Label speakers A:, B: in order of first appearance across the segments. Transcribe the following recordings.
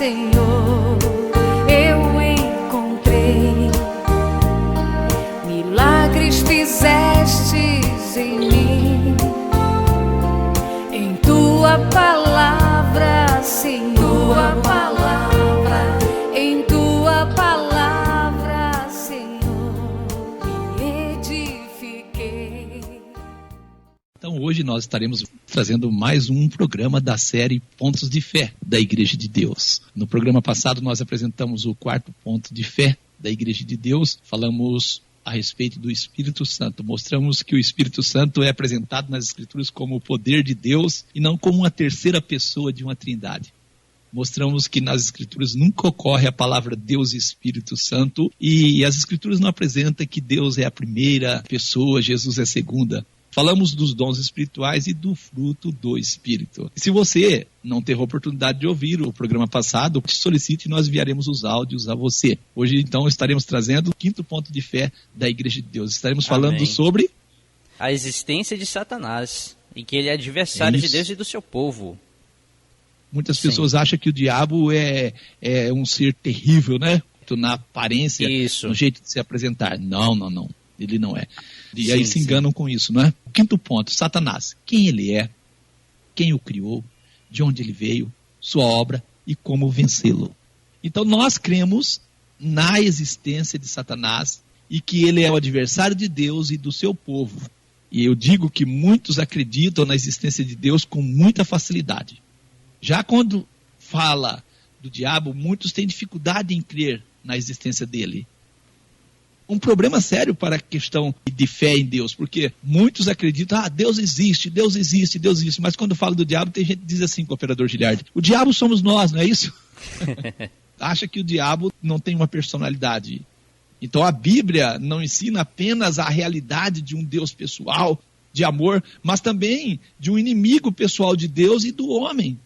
A: Senhor, eu encontrei. Milagres fizestes em mim, em tua palavra, Senhor. Tua palavra, em tua palavra, Senhor, me edifiquei.
B: Então hoje nós estaremos trazendo mais um programa da série Pontos de Fé da Igreja de Deus. No programa passado nós apresentamos o 4º ponto de fé da Igreja de Deus. Falamos a respeito do Espírito Santo. Mostramos que o Espírito Santo é apresentado nas Escrituras como o poder de Deus e não como uma terceira pessoa de uma trindade. Mostramos que nas Escrituras nunca ocorre a palavra Deus e Espírito Santo, e as Escrituras não apresentam que Deus é a primeira pessoa, Jesus é a segunda. Falamos dos dons espirituais e do fruto do Espírito. Se você não teve a oportunidade de ouvir o programa passado, te solicite e nós enviaremos os áudios a você. Hoje, então, estaremos trazendo o 5º ponto de fé da Igreja de Deus. Estaremos falando sobre
C: a existência de Satanás e que ele é adversário de Deus e do seu povo.
B: Muitas pessoas acham que o diabo é um ser terrível, né? Na aparência, no jeito de se apresentar. Não. Ele não é. E aí se enganam com isso, não é? O 5º ponto, Satanás. Quem ele é, quem o criou, de onde ele veio, sua obra e como vencê-lo. Então nós cremos na existência de Satanás e que ele é o adversário de Deus e do seu povo. E eu digo que muitos acreditam na existência de Deus com muita facilidade. Já quando fala do diabo, muitos têm dificuldade em crer na existência dele. Um problema sério para a questão de fé em Deus, porque muitos acreditam, Deus existe, mas quando fala do diabo, tem gente que diz assim, cooperador Giliardi, o diabo somos nós, não é isso? Acha que o diabo não tem uma personalidade. Então a Bíblia não ensina apenas a realidade de um Deus pessoal, de amor, mas também de um inimigo pessoal de Deus e do homem.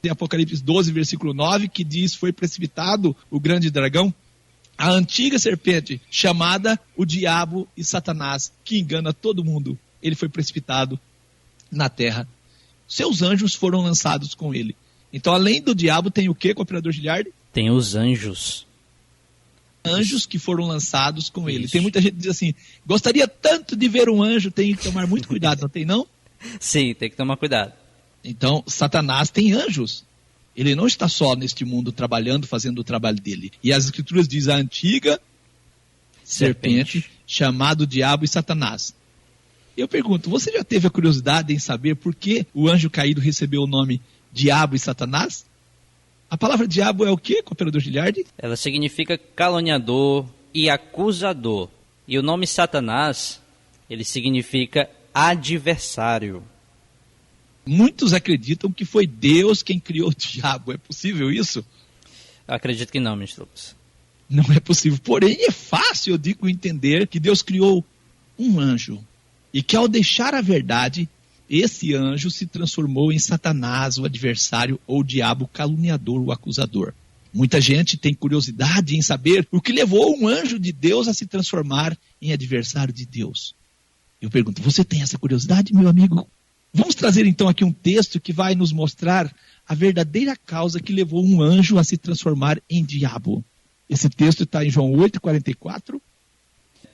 B: Tem Apocalipse 12, versículo 9, que diz, foi precipitado o grande dragão, a antiga serpente, chamada o diabo e Satanás, que engana todo mundo. Ele foi precipitado na terra. Seus anjos foram lançados com ele. Então, além do diabo, tem o quê, cooperador Giliardi?
C: Tem os anjos.
B: Anjos que foram lançados com ele. Tem muita gente que diz assim, gostaria tanto de ver um anjo, tem que tomar muito cuidado, não tem não?
C: Sim, tem que tomar cuidado.
B: Então, Satanás tem anjos. Ele não está só neste mundo trabalhando, fazendo o trabalho dele. E as Escrituras dizem a antiga serpente, chamado diabo e Satanás. Eu pergunto, você já teve a curiosidade em saber por que o anjo caído recebeu o nome diabo e Satanás? A palavra diabo é o quê, cooperador Giliardi?
C: Ela significa caluniador e acusador. E o nome Satanás, ele significa adversário.
B: Muitos acreditam que foi Deus quem criou o diabo. É possível isso?
C: Acredito que não, ministro Lucas.
B: Não é possível. Porém, é fácil, eu digo, entender que Deus criou um anjo. E que ao deixar a verdade, esse anjo se transformou em Satanás, o adversário, ou o diabo, o caluniador, o acusador. Muita gente tem curiosidade em saber o que levou um anjo de Deus a se transformar em adversário de Deus. Eu pergunto, você tem essa curiosidade, meu amigo? Vamos trazer então aqui um texto que vai nos mostrar a verdadeira causa que levou um anjo a se transformar em diabo. Esse texto está em João 8,44.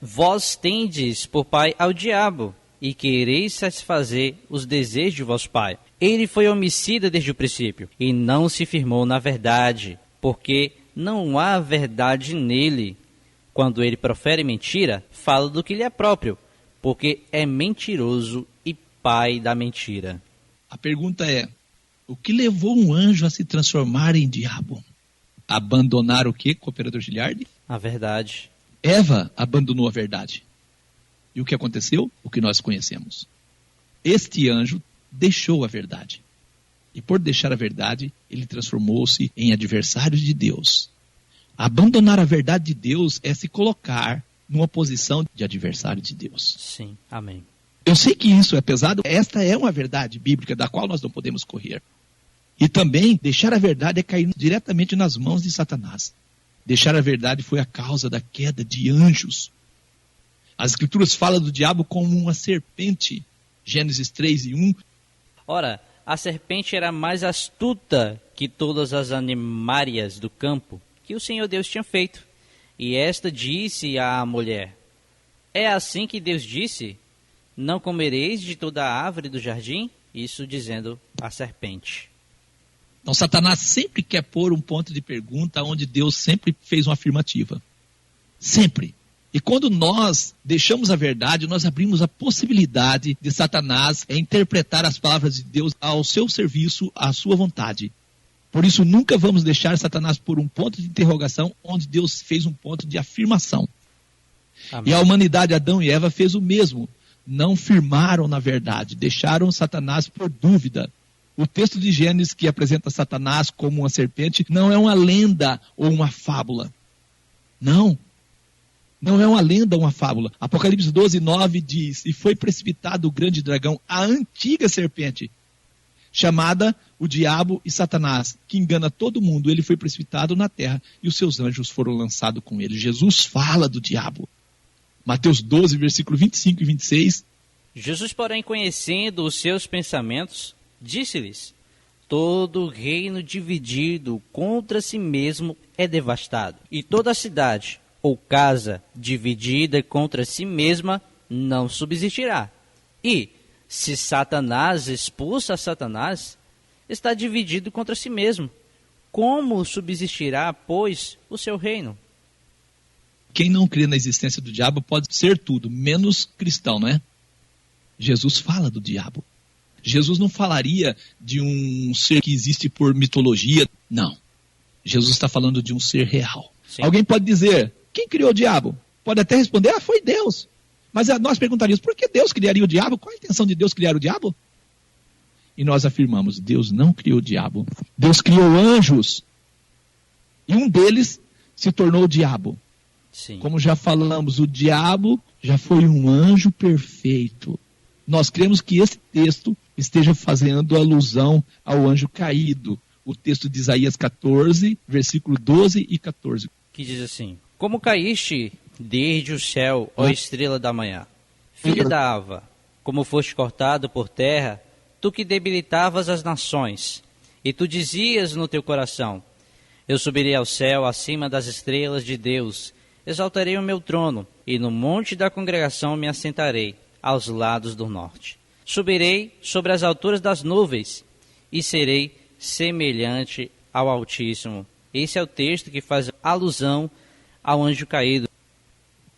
C: Vós tendes por pai ao diabo, e quereis satisfazer os desejos de vosso pai. Ele foi homicida desde o princípio, e não se firmou na verdade, porque não há verdade nele. Quando ele profere mentira, fala do que lhe é próprio, porque é mentiroso e pai da mentira.
B: A pergunta é, o que levou um anjo a se transformar em diabo? Abandonar o quê, cooperador Giliardi?
C: A verdade.
B: Eva abandonou a verdade. E o que aconteceu? O que nós conhecemos. Este anjo deixou a verdade. E por deixar a verdade, ele transformou-se em adversário de Deus. Abandonar a verdade de Deus é se colocar numa posição de adversário de Deus.
C: Sim, amém.
B: Eu sei que isso é pesado, esta é uma verdade bíblica da qual nós não podemos correr. E também, deixar a verdade é cair diretamente nas mãos de Satanás. Deixar a verdade foi a causa da queda de anjos. As Escrituras falam do diabo como uma serpente. Gênesis 3:1.
C: Ora, a serpente era mais astuta que todas as animárias do campo que o Senhor Deus tinha feito. E esta disse à mulher: é assim que Deus disse: não comereis de toda a árvore do jardim? Isso dizendo a serpente.
B: Então Satanás sempre quer pôr um ponto de pergunta onde Deus sempre fez uma afirmativa. Sempre. E quando nós deixamos a verdade, nós abrimos a possibilidade de Satanás interpretar as palavras de Deus ao seu serviço, à sua vontade. Por isso, nunca vamos deixar Satanás pôr um ponto de interrogação onde Deus fez um ponto de afirmação. Amém. E a humanidade, Adão e Eva, fez o mesmo. Não firmaram na verdade, deixaram Satanás por dúvida. O texto de Gênesis que apresenta Satanás como uma serpente não é uma lenda ou uma fábula. Não. Não é uma lenda ou uma fábula. Apocalipse 12:9 diz: e foi precipitado o grande dragão, a antiga serpente, chamada o diabo e Satanás, que engana todo mundo. Ele foi precipitado na terra e os seus anjos foram lançados com ele. Jesus fala do diabo. Mateus 12, versículo 25 e 26.
C: Jesus, porém, conhecendo os seus pensamentos, disse-lhes: todo reino dividido contra si mesmo é devastado, e toda cidade ou casa dividida contra si mesma não subsistirá. E, se Satanás expulsa Satanás, está dividido contra si mesmo. Como subsistirá, pois, o seu reino?
B: Quem não crê na existência do diabo pode ser tudo, menos cristão, não é? Jesus fala do diabo. Jesus não falaria de um ser que existe por mitologia, não. Jesus está falando de um ser real. Sim. Alguém pode dizer: quem criou o diabo? Pode até responder: foi Deus. Mas nós perguntaríamos: por que Deus criaria o diabo? Qual a intenção de Deus criar o diabo? E nós afirmamos: Deus não criou o diabo. Deus criou anjos. E um deles se tornou o diabo. Sim. Como já falamos, o diabo já foi um anjo perfeito. Nós cremos que esse texto esteja fazendo alusão ao anjo caído. O texto de Isaías 14, versículo 12 e 14.
C: Que diz assim: como caíste desde o céu, ó estrela da manhã, filha da Ava, como foste cortado por terra, tu que debilitavas as nações, e tu dizias no teu coração: eu subirei ao céu acima das estrelas de Deus, exaltarei o meu trono, e no monte da congregação me assentarei, aos lados do norte. Subirei sobre as alturas das nuvens, e serei semelhante ao Altíssimo. Esse é o texto que faz alusão ao anjo caído.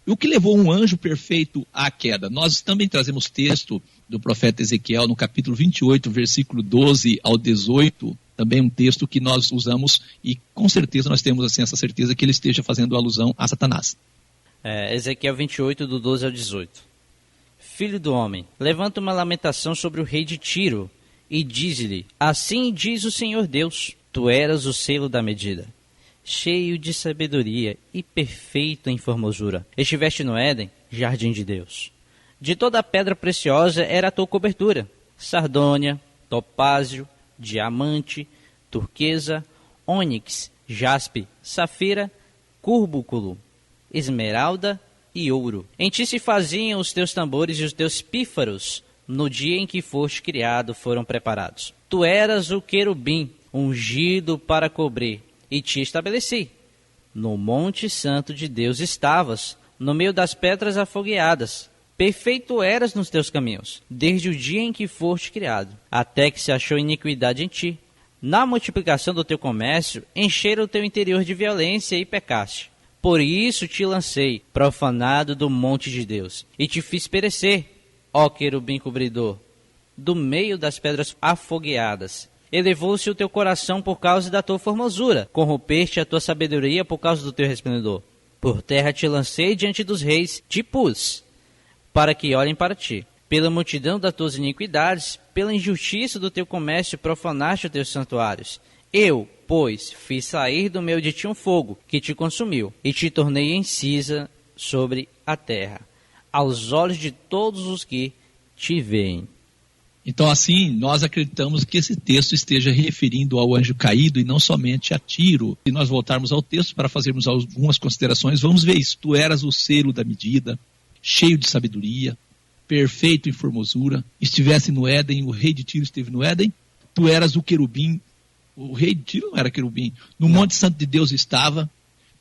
B: O que levou um anjo perfeito à queda? Nós também trazemos texto do profeta Ezequiel, no capítulo 28, versículo 12 ao 18, também um texto que nós usamos e com certeza nós temos assim, essa certeza que ele esteja fazendo alusão a Satanás.
C: Ezequiel 28, do 12 ao 18. Filho do homem, levanta uma lamentação sobre o rei de Tiro e diz-lhe: assim diz o Senhor Deus, tu eras o selo da medida, cheio de sabedoria e perfeito em formosura. Estiveste no Éden, jardim de Deus. De toda a pedra preciosa era a tua cobertura: sardônia, topázio, diamante, turquesa, ônix, jaspe, safira, cúrbuculo, esmeralda e ouro. Em ti se faziam os teus tambores e os teus pífaros, no dia em que foste criado foram preparados. Tu eras o querubim, ungido para cobrir, e te estabeleci. No monte santo de Deus estavas, no meio das pedras afogueadas. Perfeito eras nos teus caminhos, desde o dia em que foste criado, até que se achou iniquidade em ti. Na multiplicação do teu comércio, encheram o teu interior de violência e pecaste. Por isso te lancei, profanado do monte de Deus, e te fiz perecer, ó querubim cobridor, do meio das pedras afogueadas. Elevou-se o teu coração por causa da tua formosura, corrompeste a tua sabedoria por causa do teu resplendor. Por terra te lancei diante dos reis, te pus, para que olhem para ti. Pela multidão das tuas iniquidades, pela injustiça do teu comércio, profanaste os teus santuários. Eu, pois, fiz sair do meio de ti um fogo, que te consumiu, e te tornei em cinza sobre a terra, aos olhos de todos os que te veem.
B: Então, assim, nós acreditamos que esse texto esteja referindo ao anjo caído e não somente a Tiro. Se nós voltarmos ao texto para fazermos algumas considerações, vamos ver isso. Tu eras o selo da medida, cheio de sabedoria, perfeito em formosura. Estivesse no Éden, o rei de Tiro esteve no Éden. Tu eras o querubim O rei de Tiro não era querubim. No Monte Santo de Deus estava.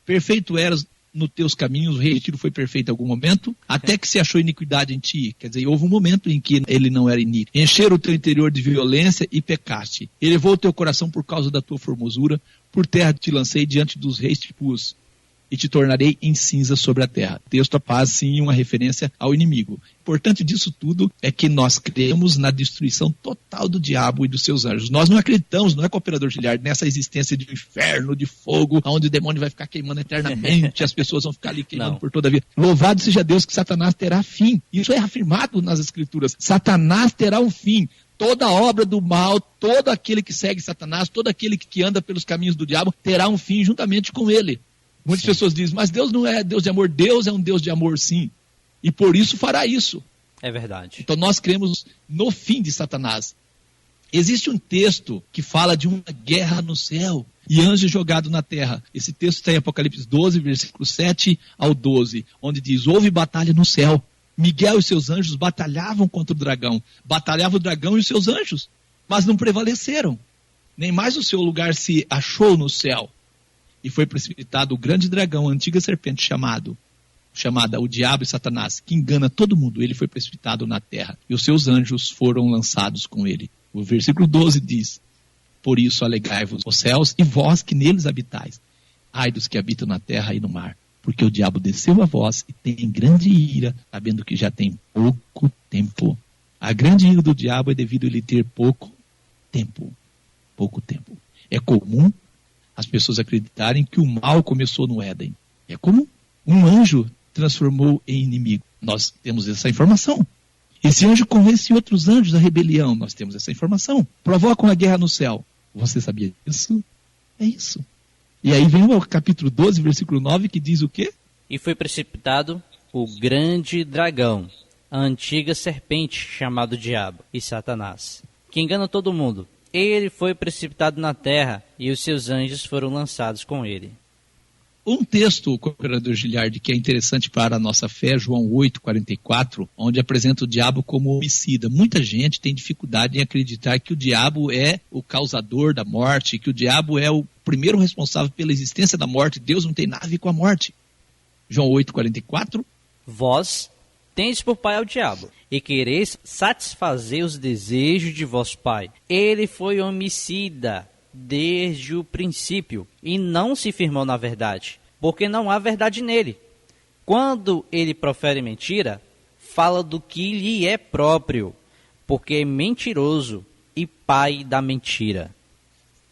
B: Perfeito eras nos teus caminhos. O rei de Tiro foi perfeito em algum momento. Até que se achou iniquidade em ti. Quer dizer, houve um momento em que ele não era iníquo. Encheram o teu interior de violência e pecaste. Elevou o teu coração por causa da tua formosura. Por terra te lancei, diante dos reis te pus. E te tornarei em cinza sobre a terra. Texto apaz, sim, uma referência ao inimigo. Importante disso tudo é que nós cremos na destruição total do diabo e dos seus anjos. Nós não acreditamos, não é cooperador Giliardi, nessa existência de um inferno, de fogo, onde o demônio vai ficar queimando eternamente, as pessoas vão ficar ali queimando por toda a vida. Louvado seja Deus que Satanás terá fim. Isso é afirmado nas Escrituras. Satanás terá um fim. Toda obra do mal, todo aquele que segue Satanás, todo aquele que anda pelos caminhos do diabo, terá um fim juntamente com ele. Muitas pessoas dizem, mas Deus não é Deus de amor. Deus é um Deus de amor, sim. E por isso fará isso.
C: É verdade.
B: Então nós cremos no fim de Satanás. Existe um texto que fala de uma guerra no céu e anjos jogados na terra. Esse texto está em Apocalipse 12, versículos 7 ao 12, onde diz, houve batalha no céu. Miguel e seus anjos batalhavam contra o dragão. Batalhava o dragão e os seus anjos, mas não prevaleceram. Nem mais o seu lugar se achou no céu. E foi precipitado o grande dragão, a antiga serpente chamada o diabo e Satanás, que engana todo mundo. Ele foi precipitado na terra e os seus anjos foram lançados com ele. O versículo 12 diz, por isso alegrai-vos os céus e vós que neles habitais. Ai dos que habitam na terra e no mar, porque o diabo desceu a vós e tem grande ira, sabendo que já tem pouco tempo. A grande ira do diabo é devido a ele ter pouco tempo. Pouco tempo. É comum as pessoas acreditarem que o mal começou no Éden. É comum. Um anjo transformou em inimigo. Nós temos essa informação. Esse anjo convence outros anjos da rebelião. Nós temos essa informação. Provocam a guerra no céu. Você sabia disso? É isso. E aí vem o capítulo 12, versículo 9, que diz o quê?
C: E foi precipitado o grande dragão, a antiga serpente, chamado Diabo e Satanás, que engana todo mundo. Ele foi precipitado na terra e os seus anjos foram lançados com ele.
B: Um texto, cooperador Giliardi, que é interessante para a nossa fé, João 8,44, onde apresenta o diabo como homicida. Muita gente tem dificuldade em acreditar que o diabo é o causador da morte, que o diabo é o primeiro responsável pela existência da morte. Deus não tem nada a ver com a morte. João 8,44.
C: Vós tendes por pai ao diabo, e quereis satisfazer os desejos de vosso pai. Ele foi homicida desde o princípio, e não se firmou na verdade, porque não há verdade nele. Quando ele profere mentira, fala do que lhe é próprio, porque é mentiroso e pai da mentira.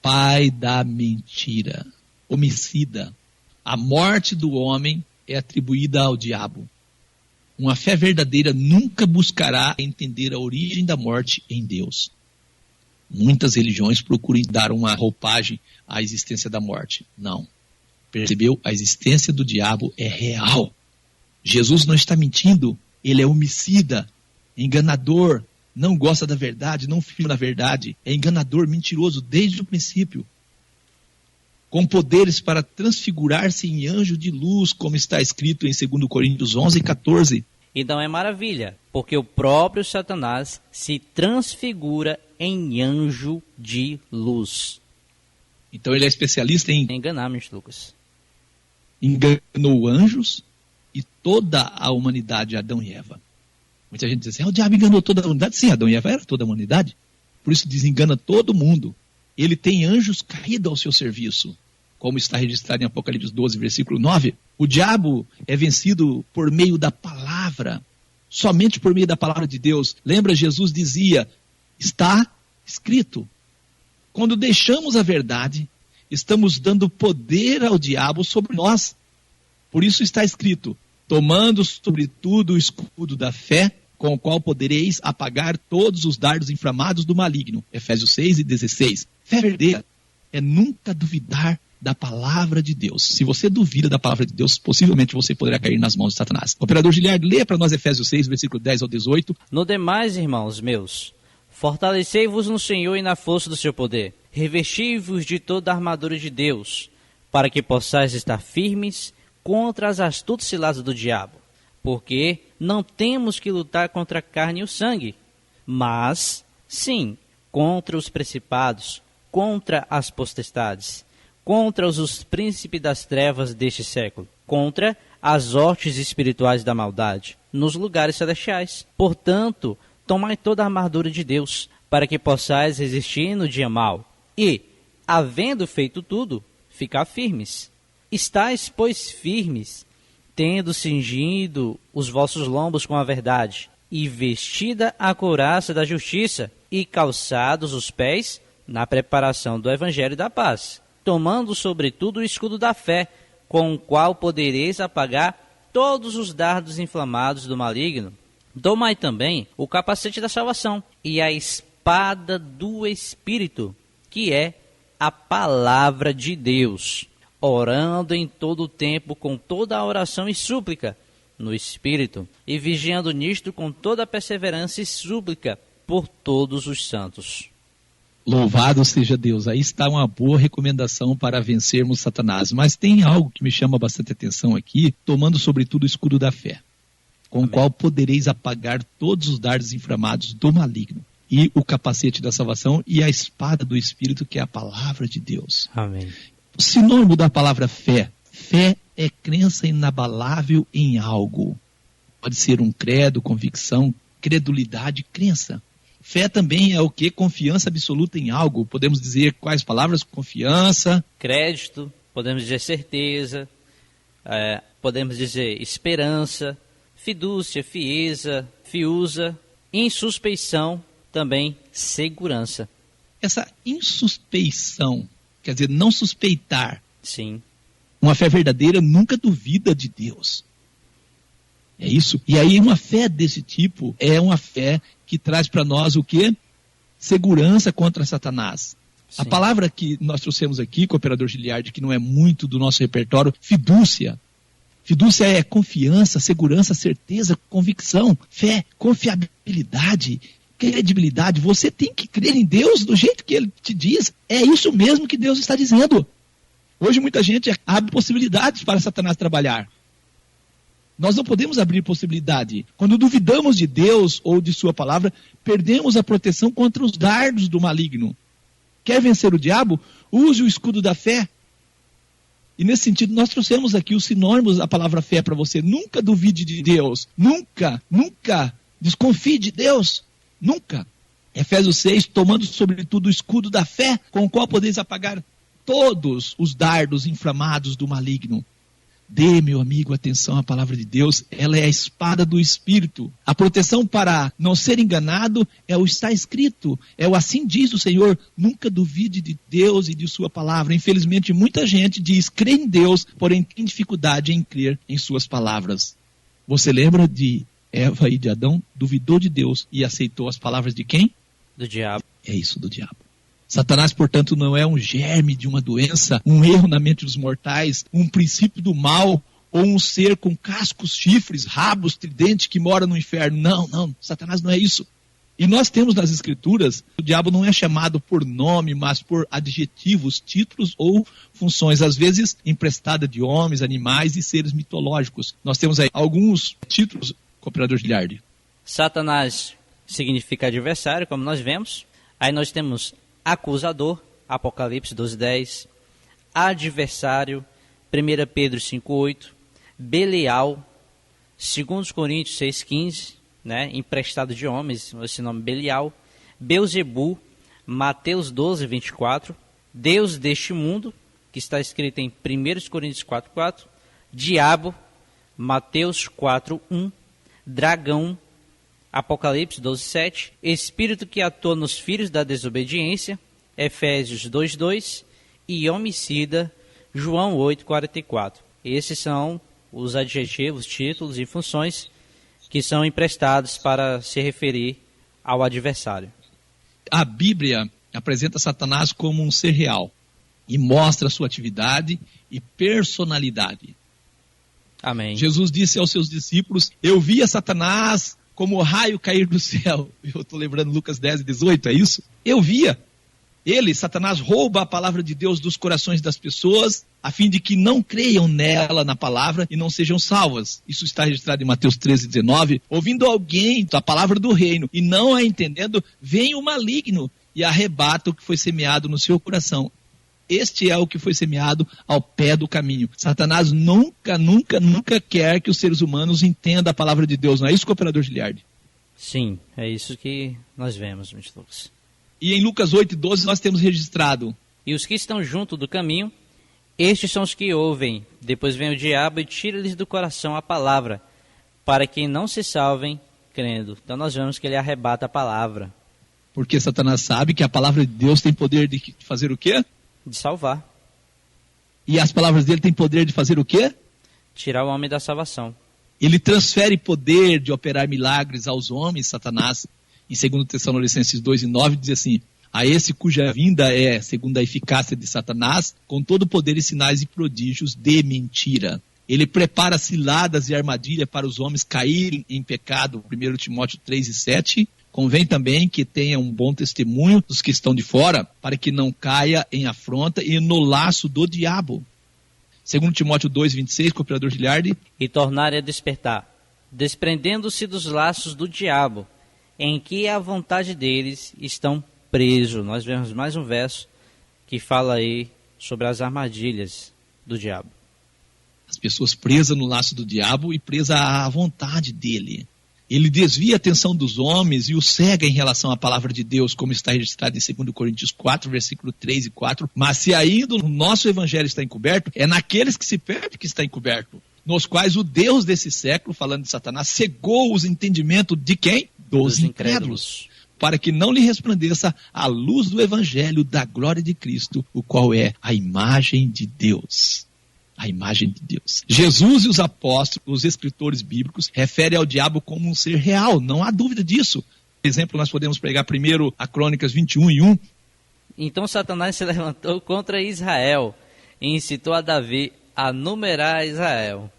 B: Pai da mentira, homicida. A morte do homem é atribuída ao diabo. Uma fé verdadeira nunca buscará entender a origem da morte em Deus. Muitas religiões procuram dar uma roupagem à existência da morte. Não. Percebeu? A existência do diabo é real. Jesus não está mentindo. Ele é homicida, enganador, não gosta da verdade, não firma na verdade. É enganador, mentiroso desde o princípio. Com poderes para transfigurar-se em anjo de luz, como está escrito em 2 Coríntios 11:14.
C: Então é maravilha, porque o próprio Satanás se transfigura em anjo de luz.
B: Então ele é especialista em
C: enganar, Lucas.
B: Enganou anjos e toda a humanidade, Adão e Eva. Muita gente diz assim, o diabo enganou toda a humanidade. Sim, Adão e Eva era toda a humanidade. Por isso desengana todo mundo. Ele tem anjos caídos ao seu serviço, como está registrado em Apocalipse 12, versículo 9. O diabo é vencido por meio da palavra, somente por meio da palavra de Deus. Lembra, Jesus dizia, está escrito. Quando deixamos a verdade, estamos dando poder ao diabo sobre nós. Por isso está escrito, tomando sobretudo o escudo da fé, com o qual podereis apagar todos os dardos inflamados do maligno. Efésios 6:16. Fé verdadeira é nunca duvidar da palavra de Deus. Se você duvida da palavra de Deus, possivelmente você poderá cair nas mãos de Satanás. Operador Giliardi, leia para nós Efésios 6, versículo 10 ao 18.
C: No demais, irmãos meus, fortalecei-vos no Senhor e na força do seu poder. Revesti-vos de toda a armadura de Deus, para que possais estar firmes contra as astutas ciladas do diabo. Porque não temos que lutar contra a carne e o sangue, mas, sim, contra os principados, contra as potestades, contra os príncipes das trevas deste século, contra as hostes espirituais da maldade, nos lugares celestiais. Portanto, tomai toda a armadura de Deus, para que possais resistir no dia mau, e, havendo feito tudo, ficar firmes. Estais, pois, firmes, tendo cingido os vossos lombos com a verdade, e vestida a couraça da justiça, e calçados os pés na preparação do evangelho da paz, tomando sobretudo o escudo da fé, com o qual podereis apagar todos os dardos inflamados do maligno. Tomai também o capacete da salvação e a espada do Espírito, que é a palavra de Deus, orando em todo o tempo com toda a oração e súplica no Espírito, e vigiando nisto com toda a perseverança e súplica por todos os santos.
B: Louvado seja Deus. Aí está uma boa recomendação para vencermos Satanás. Mas tem algo que me chama bastante atenção aqui, tomando sobretudo o escudo da fé, com o qual podereis apagar todos os dardos inflamados do maligno, e o capacete da salvação e a espada do Espírito, que é a palavra de Deus.
C: Amém.
B: O sinônimo da palavra fé. Fé é crença inabalável em algo. Pode ser um credo, convicção, credulidade, crença. Fé também é o quê? Confiança absoluta em algo. Podemos dizer quais palavras? Confiança.
C: Crédito, podemos dizer certeza, podemos dizer esperança, fidúcia, fieza, fiusa, insuspeição, também segurança.
B: Essa insuspeição, quer dizer, não suspeitar.
C: Sim.
B: Uma fé verdadeira nunca duvida de Deus. É isso. E aí uma fé desse tipo é uma fé que traz para nós o quê? Segurança contra Satanás. Sim. A palavra que nós trouxemos aqui, cooperador Giliardi, que não é muito do nosso repertório, fidúcia. Fidúcia é confiança, segurança, certeza, convicção, fé, confiabilidade, credibilidade. Você tem que crer em Deus do jeito que Ele te diz. É isso mesmo que Deus está dizendo. Hoje muita gente abre possibilidades para Satanás trabalhar. Nós não podemos abrir possibilidade. Quando duvidamos de Deus ou de sua palavra, perdemos a proteção contra os dardos do maligno. Quer vencer o diabo? Use o escudo da fé. E nesse sentido, nós trouxemos aqui os sinônimos da palavra fé para você. Nunca duvide de Deus. Nunca, nunca desconfie de Deus. Nunca. Efésios 6, tomando sobretudo o escudo da fé, com o qual podeis apagar todos os dardos inflamados do maligno. Dê, meu amigo, atenção à palavra de Deus. Ela é a espada do Espírito. A proteção para não ser enganado é o está escrito. É o assim diz o Senhor. Nunca duvide de Deus e de sua palavra. Infelizmente, muita gente diz crê em Deus, porém tem dificuldade em crer em suas palavras. Você lembra de Eva e de Adão? Duvidou de Deus e aceitou as palavras de quem?
C: Do diabo.
B: É isso, do diabo. Satanás, portanto, não é um germe de uma doença, um erro na mente dos mortais, um princípio do mal, ou um ser com cascos, chifres, rabos, tridente que mora no inferno. Não, não, Satanás não é isso. E nós temos nas Escrituras, o diabo não é chamado por nome, mas por adjetivos, títulos ou funções, às vezes emprestada de homens, animais e seres mitológicos. Nós temos aí alguns títulos, cooperador Giliardi.
C: Satanás significa adversário, como nós vemos. Aí nós temos acusador, Apocalipse 12:10, adversário, 1 Pedro 5:8, Belial, 2 Coríntios 6:15, né, emprestado de homens, esse nome Belial, Belzebu, Mateus 12:24, Deus deste mundo, que está escrito em 1 Coríntios 4:4, diabo, Mateus 4:1, dragão, Apocalipse 12:7, espírito que atua nos filhos da desobediência, Efésios 2:2, e homicida, João 8:44. Esses são os adjetivos, títulos e funções que são emprestados para se referir ao adversário.
B: A Bíblia apresenta Satanás como um ser real e mostra sua atividade e personalidade.
C: Amém.
B: Jesus disse aos seus discípulos: eu via Satanás como o raio cair do céu. Eu estou lembrando Lucas 10:18, é isso? Eu via. Ele, Satanás, rouba a palavra de Deus dos corações das pessoas, a fim de que não creiam nela, na palavra, e não sejam salvas. Isso está registrado em Mateus 13:19. Ouvindo alguém a palavra do reino e não a entendendo, vem o maligno e arrebata o que foi semeado no seu coração. Este é o que foi semeado ao pé do caminho. Satanás nunca quer que os seres humanos entendam a palavra de Deus. Não é isso, cooperador Giliardi?
C: Sim, é isso que nós vemos, Mr. Lucas.
B: E em Lucas 8:12 nós temos registrado:
C: e os que estão junto do caminho, estes são os que ouvem. Depois vem o diabo e tira-lhes do coração a palavra, para que não se salvem crendo. Então nós vemos que ele arrebata a palavra.
B: Porque Satanás sabe que a palavra de Deus tem poder de fazer o quê?
C: De salvar.
B: E as palavras dele têm poder de fazer o quê?
C: Tirar o homem da salvação.
B: Ele transfere poder de operar milagres aos homens, Satanás. Em 2 Tessalonicenses 2:9 diz assim: a esse cuja vinda é, segundo a eficácia de Satanás, com todo poder e sinais e prodígios de mentira. Ele prepara ciladas e armadilha para os homens caírem em pecado. 1 Timóteo 3:7. Convém também que tenha um bom testemunho dos que estão de fora, para que não caia em afronta e no laço do diabo. 2 Timóteo 2:26, cooperador Giliardi.
C: E tornarem a despertar, desprendendo-se dos laços do diabo, em que a vontade deles estão presos. Nós vemos mais um verso que fala aí sobre as armadilhas do diabo.
B: As pessoas presas no laço do diabo e presas à vontade dele. Ele desvia a atenção dos homens e os cega em relação à palavra de Deus, como está registrado em 2 Coríntios 4, versículo 3 e 4. Mas se ainda o nosso evangelho está encoberto, é naqueles que se perdem que está encoberto, nos quais o Deus desse século, falando de Satanás, cegou os entendimentos de quem? Dos incrédulos, para que não lhe resplandeça a luz do evangelho da glória de Cristo, o qual é a imagem de Deus. A imagem de Deus. Jesus e os apóstolos, os escritores bíblicos, referem ao diabo como um ser real, não há dúvida disso. Por exemplo, nós podemos pegar primeiro a Crônicas 21:1.
C: Então Satanás se levantou contra Israel e incitou a Davi a numerar Israel.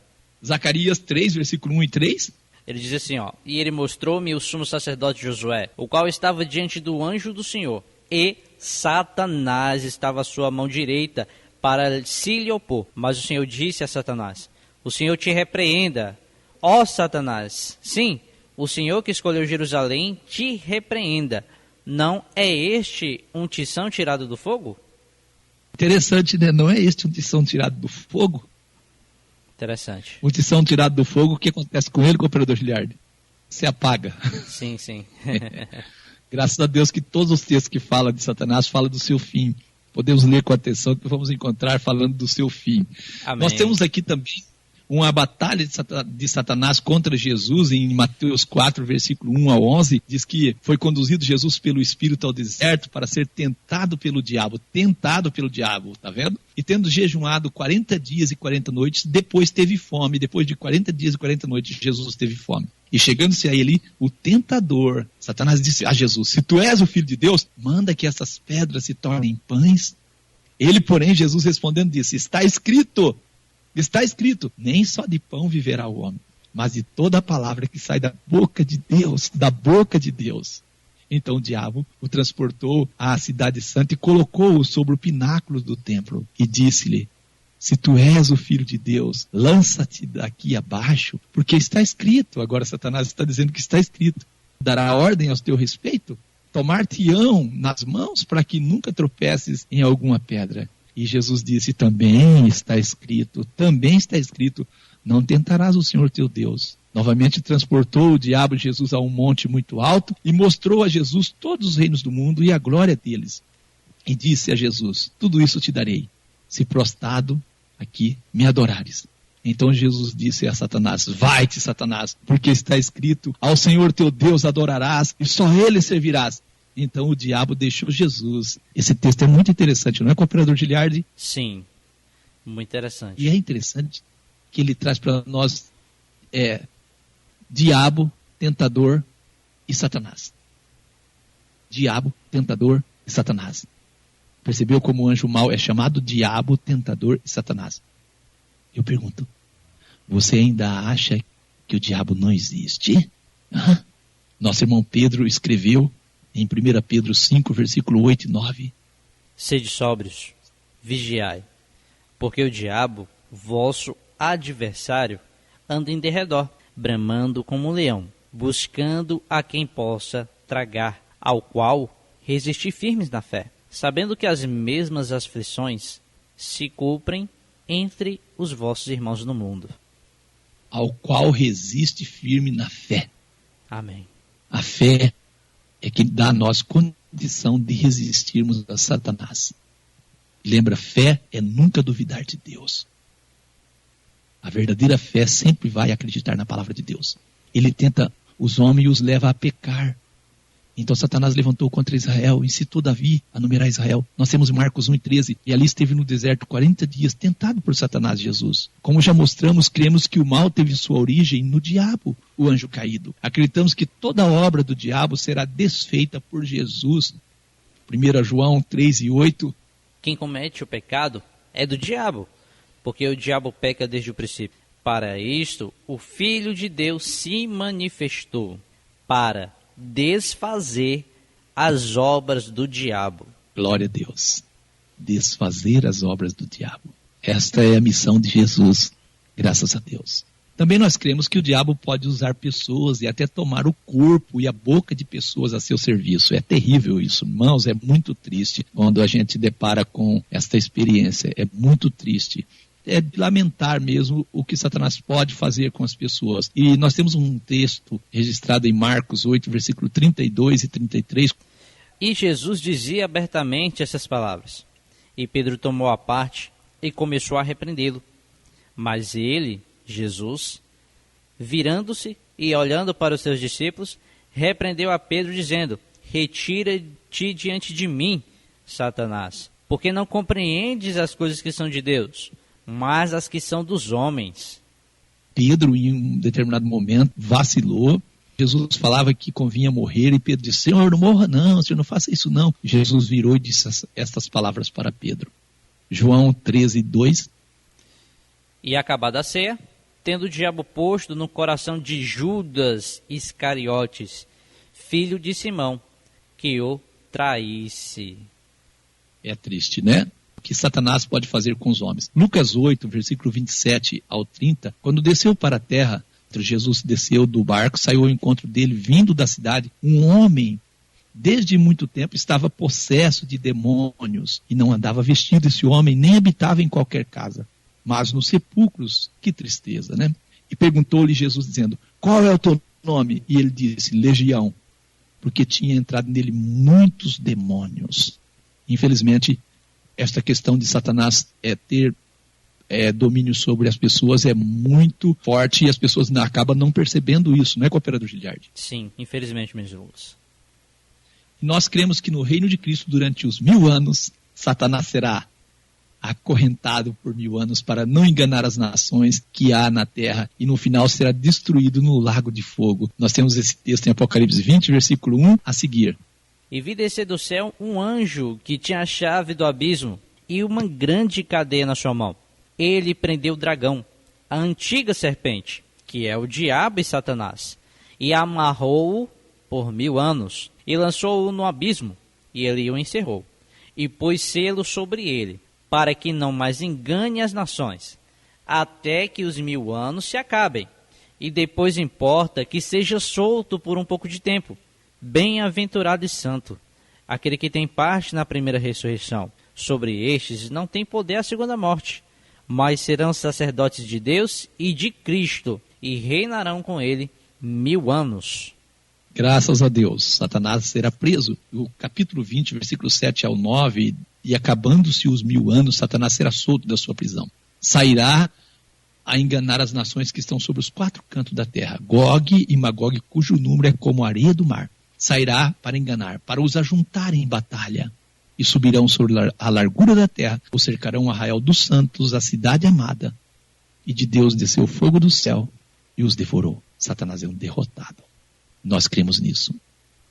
B: Zacarias 3, versículo 1 e 3.
C: Ele diz assim, e ele mostrou-me o sumo sacerdote Josué, o qual estava diante do anjo do Senhor, e Satanás estava à sua mão direita, para se lhe opor. Mas o Senhor disse a Satanás: o Senhor te repreenda, ó Satanás. Sim, o Senhor que escolheu Jerusalém te repreenda. Não é este um tição tirado do fogo?
B: Interessante, né? Não é este um tição tirado do fogo?
C: Interessante.
B: Um tição tirado do fogo, o que acontece com ele, cooperador Giliardi? Se apaga.
C: Sim, sim.
B: Graças a Deus que todos os textos que falam de Satanás falam do seu fim. Podemos ler com atenção que vamos encontrar falando do seu fim.
C: Amém.
B: Nós temos aqui também uma batalha de Satanás contra Jesus em Mateus 4, versículo 1 a 11. Diz que foi conduzido Jesus pelo Espírito ao deserto para ser tentado pelo diabo, tá vendo? E tendo jejuado 40 dias e 40 noites, depois teve fome. Depois de 40 dias e 40 noites, Jesus teve fome. E chegando-se a ele, o tentador, Satanás disse a Jesus: se tu és o Filho de Deus, manda que essas pedras se tornem pães. Ele, porém, Jesus respondendo disse: está escrito, nem só de pão viverá o homem, mas de toda a palavra que sai da boca de Deus. Então o diabo o transportou à cidade santa e colocou-o sobre o pináculo do templo e disse-lhe: se tu és o Filho de Deus, lança-te daqui abaixo, porque está escrito. Agora Satanás está dizendo que está escrito: dará ordem ao teu respeito, tomar-te-ão nas mãos para que nunca tropeces em alguma pedra. E Jesus disse: também está escrito, não tentarás o Senhor teu Deus. Novamente transportou o diabo Jesus a um monte muito alto e mostrou a Jesus todos os reinos do mundo e a glória deles. E disse a Jesus: tudo isso te darei, se prostrado aqui me adorares. Então Jesus disse a Satanás: vai-te, Satanás, porque está escrito: ao Senhor teu Deus adorarás e só ele servirás. Então o diabo deixou Jesus. Esse texto é muito interessante, não é, cooperador Giliardi?
C: Sim, muito interessante.
B: E é interessante que ele traz para nós diabo, tentador e Satanás. Diabo, tentador e Satanás. Percebeu como o anjo mau é chamado diabo, tentador e Satanás? Eu pergunto, você ainda acha que o diabo não existe? Nosso irmão Pedro escreveu em 1 Pedro 5, versículo 8 e 9.
C: Sede sóbrios, vigiai, porque o diabo, vosso adversário, anda em derredor, bramando como um leão, buscando a quem possa tragar, ao qual resisti firmes na fé, sabendo que as mesmas aflições se cumprem entre os vossos irmãos no mundo.
B: Ao qual resiste firme na fé.
C: Amém.
B: A fé é que dá a nós condição de resistirmos a Satanás. Lembra, fé é nunca duvidar de Deus. A verdadeira fé sempre vai acreditar na palavra de Deus. Ele tenta os homens e os leva a pecar. Então Satanás levantou contra Israel, incitou Davi a numerar Israel. Nós temos Marcos 1:13, e ali esteve no deserto 40 dias, tentado por Satanás e Jesus. Como já mostramos, cremos que o mal teve sua origem no diabo, o anjo caído. Acreditamos que toda obra do diabo será desfeita por Jesus. 1 João 3:8.
C: Quem comete o pecado é do diabo, porque o diabo peca desde o princípio. Para isto, o Filho de Deus se manifestou, para desfazer as obras do diabo.
B: Glória a Deus. Desfazer as obras do diabo. Esta é a missão de Jesus, graças a Deus. Também nós cremos que o diabo pode usar pessoas e até tomar o corpo e a boca de pessoas a seu serviço. É terrível isso, irmãos, é muito triste quando a gente depara com esta experiência. É muito triste. É de lamentar mesmo o que Satanás pode fazer com as pessoas. E nós temos um texto registrado em Marcos 8, versículo 32 e 33.
C: E Jesus dizia abertamente essas palavras. E Pedro tomou a parte e começou a repreendê-lo. Mas ele, Jesus, virando-se e olhando para os seus discípulos, repreendeu a Pedro, dizendo: retira-te diante de mim, Satanás, porque não compreendes as coisas que são de Deus, mas as que são dos homens.
B: Pedro, em um determinado momento, vacilou. Jesus falava que convinha morrer, e Pedro disse: Senhor, não morra não, Senhor, não faça isso não. Jesus virou e disse estas palavras para Pedro. João 13:2.
C: E acabada a ceia, tendo o diabo posto no coração de Judas Iscariotes, filho de Simão, que o traísse.
B: É triste, né? O que Satanás pode fazer com os homens. Lucas 8, versículo 27 ao 30, quando desceu para a terra, Jesus desceu do barco, saiu ao encontro dele, vindo da cidade, um homem, desde muito tempo, estava possesso de demônios, e não andava vestido esse homem, nem habitava em qualquer casa, mas nos sepulcros. Que tristeza, né? E perguntou-lhe Jesus, dizendo: qual é o teu nome? E ele disse: Legião, porque tinha entrado nele muitos demônios. Infelizmente, esta questão de Satanás ter domínio sobre as pessoas é muito forte, e as pessoas acabam não percebendo isso, não é, cooperador Giliardi?
C: Sim, infelizmente, meus irmãos.
B: Nós cremos que no reino de Cristo, durante os 1000 anos, Satanás será acorrentado por 1000 anos para não enganar as nações que há na terra, e no final será destruído no lago de fogo. Nós temos esse texto em Apocalipse 20, versículo 1 a seguir.
C: E vi descer do céu um anjo que tinha a chave do abismo e uma grande cadeia na sua mão. Ele prendeu o dragão, a antiga serpente, que é o diabo e Satanás, e amarrou-o por 1000 anos, e lançou-o no abismo, e ele o encerrou, e pôs selo sobre ele, para que não mais engane as nações, até que os 1000 anos se acabem, e depois importa que seja solto por um pouco de tempo. Bem-aventurado e santo, aquele que tem parte na primeira ressurreição. Sobre estes não tem poder a segunda morte, mas serão sacerdotes de Deus e de Cristo, e reinarão com ele 1000 anos.
B: Graças a Deus, Satanás será preso. O capítulo 20, versículo 7 ao 9, e acabando-se os 1000 anos, Satanás será solto da sua prisão. Sairá a enganar as nações que estão sobre os 4 cantos da terra, Gog e Magog, cujo número é como a areia do mar. Sairá para enganar, para os ajuntarem em batalha, e subirão sobre a largura da terra, ou cercarão o arraial dos santos, a cidade amada. E de Deus desceu o fogo do céu e os devorou. Satanás é um derrotado. Nós cremos nisso.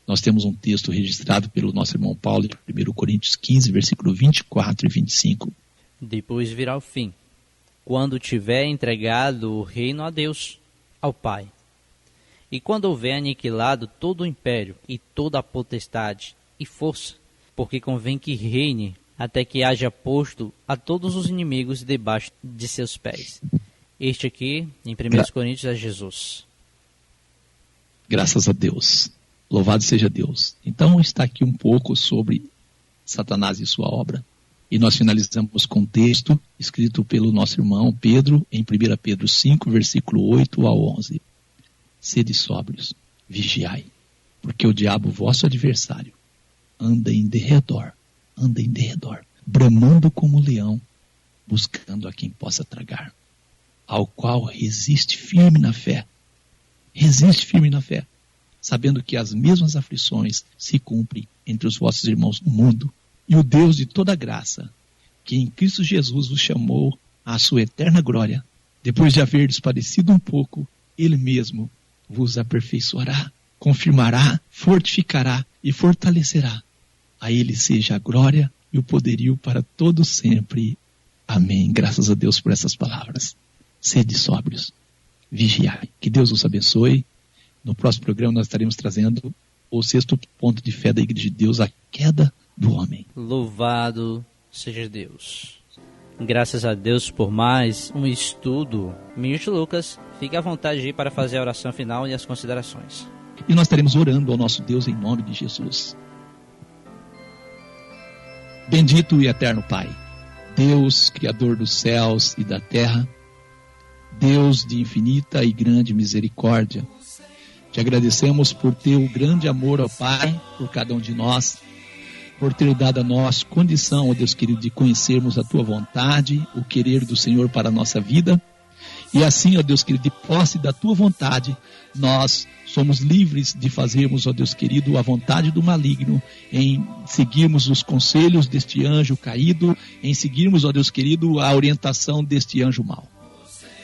B: Nós temos um texto registrado pelo nosso irmão Paulo, em 1 Coríntios 15, versículo 24 e 25.
C: Depois virá o fim, quando tiver entregado o reino a Deus, ao Pai. E quando houver aniquilado todo o império e toda a potestade e força, porque convém que reine até que haja posto a todos os inimigos debaixo de seus pés. Este aqui, em 1 Coríntios, é Jesus.
B: Graças a Deus. Louvado seja Deus. Então está aqui um pouco sobre Satanás e sua obra. E nós finalizamos com um texto escrito pelo nosso irmão Pedro, em 1 Pedro 5, versículo 8 ao 11. Sede sóbrios, vigiai, porque o diabo, vosso adversário, anda em derredor, bramando como leão, buscando a quem possa tragar, ao qual resiste firme na fé, sabendo que as mesmas aflições se cumprem entre os vossos irmãos no mundo. E o Deus de toda graça, que em Cristo Jesus vos chamou à sua eterna glória, depois de haverdes padecido um pouco, Ele mesmo vos aperfeiçoará, confirmará, fortificará e fortalecerá. A Ele seja a glória e o poderio para todos sempre. Amém. Graças a Deus por essas palavras. Sede sóbrios, vigiai. Que Deus os abençoe. No próximo programa nós estaremos trazendo o 6º ponto de fé da Igreja de Deus, a queda do homem.
C: Louvado seja Deus. Graças a Deus por mais um estudo. Ministro Lucas, fique à vontade aí para fazer a oração final e as considerações.
B: E nós estaremos orando ao nosso Deus em nome de Jesus. Bendito e eterno Pai, Deus, Criador dos céus e da terra, Deus de infinita e grande misericórdia, te agradecemos por teu grande amor, ó Pai, por cada um de nós, por ter dado a nós condição, ó Deus querido, de conhecermos a tua vontade, o querer do Senhor para a nossa vida. E assim, ó Deus querido, de posse da tua vontade, nós somos livres de fazermos, ó Deus querido, a vontade do maligno, em seguirmos os conselhos deste anjo caído, em seguirmos, ó Deus querido, a orientação deste anjo mau.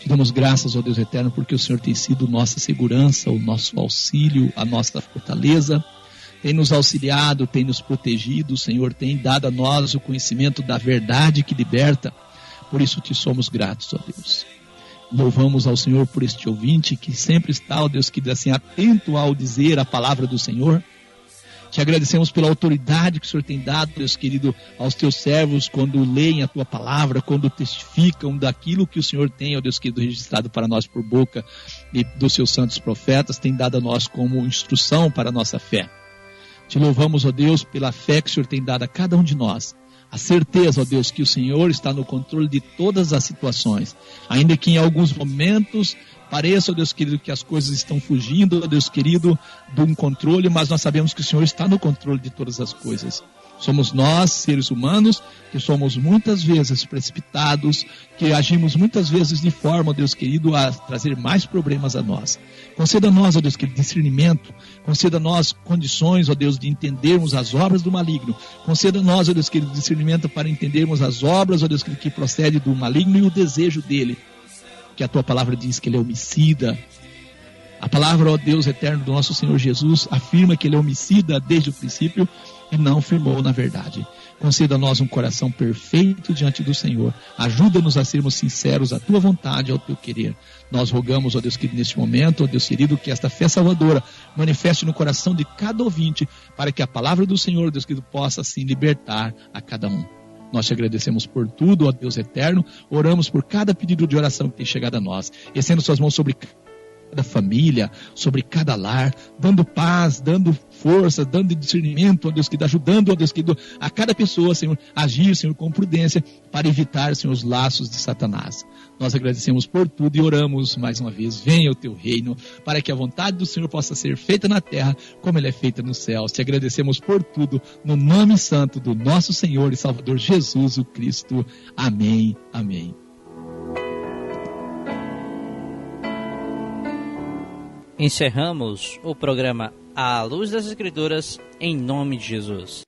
B: Te damos graças, ó Deus eterno, porque o Senhor tem sido nossa segurança, o nosso auxílio, a nossa fortaleza, tem nos auxiliado, tem nos protegido, o Senhor tem dado a nós o conhecimento da verdade que liberta. Por isso te somos gratos, ó Deus. Louvamos ao Senhor por este ouvinte que sempre está, ó Deus, que assim, atento ao dizer a palavra do Senhor. Te agradecemos pela autoridade que o Senhor tem dado, Deus querido, aos teus servos quando leem a tua palavra, quando testificam daquilo que o Senhor tem, ó Deus querido, registrado para nós por boca e dos seus santos profetas, tem dado a nós como instrução para a nossa fé. Te louvamos, ó Deus, pela fé que o Senhor tem dado a cada um de nós. A certeza, ó Deus, que o Senhor está no controle de todas as situações. Ainda que em alguns momentos pareça, ó Deus querido, que as coisas estão fugindo, ó Deus querido, de um controle, mas nós sabemos que o Senhor está no controle de todas as coisas. Somos nós, seres humanos, que somos muitas vezes precipitados, que agimos muitas vezes de forma, ó Deus querido, a trazer mais problemas a nós. Conceda a nós, ó Deus querido, discernimento. Conceda a nós condições, ó Deus, de entendermos as obras do maligno. Conceda a nós, ó Deus querido, discernimento para entendermos as obras, ó Deus querido, que procede do maligno e o desejo dele. Que a tua palavra diz que ele é homicida. A palavra, ó Deus eterno do nosso Senhor Jesus, afirma que ele é homicida desde o princípio e não firmou na verdade. Conceda a nós um coração perfeito diante do Senhor. Ajuda-nos a sermos sinceros à tua vontade e ao teu querer. Nós rogamos, ó Deus querido, neste momento, ó Deus querido, que esta fé salvadora manifeste no coração de cada ouvinte, para que a palavra do Senhor, Deus querido, possa assim libertar a cada um. Nós te agradecemos por tudo, ó Deus eterno. Oramos por cada pedido de oração que tem chegado a nós. Estendo suas mãos sobre cada família, sobre cada lar, dando paz, dando força, dando discernimento, ó Deus querido, ajudando, ó Deus querido, a cada pessoa, Senhor, agir, Senhor, com prudência, para evitar, Senhor, os laços de Satanás. Nós agradecemos por tudo e oramos mais uma vez, venha o teu reino, para que a vontade do Senhor possa ser feita na terra, como ela é feita nos céus. Te agradecemos por tudo, no nome santo do nosso Senhor e Salvador Jesus o Cristo. Amém, amém.
C: Encerramos o programa À Luz das Escrituras, em nome de Jesus.